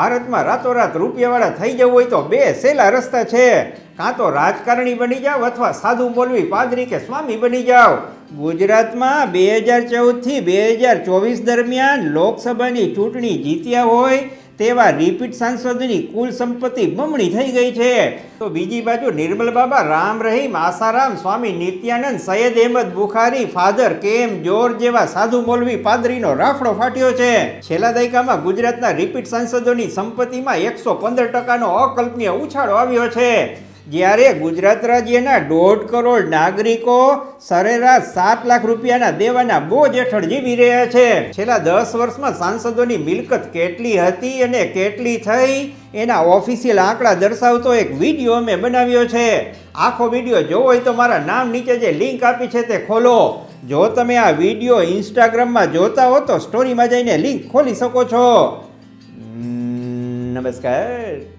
ભારતમાં રાતોરાત રૂપિયાવાળા થઈ જવું હોય તો બે સહેલા રસ્તા છે. કાં તો રાજકારણી બની જાઓ અથવા સાધુ મોલવી પાદરી કે સ્વામી બની જાઓ. ગુજરાતમાં 2014થી 2024 દરમિયાન લોકસભાની ચૂંટણી જીત્યા હોય તેવા રિપીટ સાંસદોની કુલ સંપત્તિ બમણી થઈ ગઈ છે. તો બીજી બાજુ નિર્મલ બાબા, રામ રહીમ, આસારામ, સ્વામી નિત્યાનંદ, સૈયદ અહેમદ બુખારી, ફાધર કેમ જોર્જ જેવા સાધુ મૌલવી પાદરીનો રાફડો ફાટ્યો છે. છેલ્લા દાયકામાં ગુજરાતના રિપીટ સાંસદોની સંપત્તિમાં 115%નો અકલ્પનીય ઉછાળો આવ્યો છે. જ્યારે ગુજરાત રાજ્યના 1.5 કરોડ નાગરિકો સરેરાશ 7 લાખ રૂપિયાના દેવાના બોજ હેઠળ જીવી રહ્યા છે. છેલ્લા 10 વર્ષમાં સાંસદોની મિલકત કેટલી હતી અને કેટલી થઈ એના ઓફિશિયલ આંકડા દર્શાવતો એક વિડીયો અમે બનાવ્યો છે. આખો વિડીયો જોવો હોય તો મારા નામ નીચે જે લિંક આપી છે તે ખોલો. જો તમે આ વિડીયો ઇન્સ્ટાગ્રામમાં જોતા હો તો સ્ટોરીમાં જઈને લિંક ખોલી શકો છો. નમસ્કાર.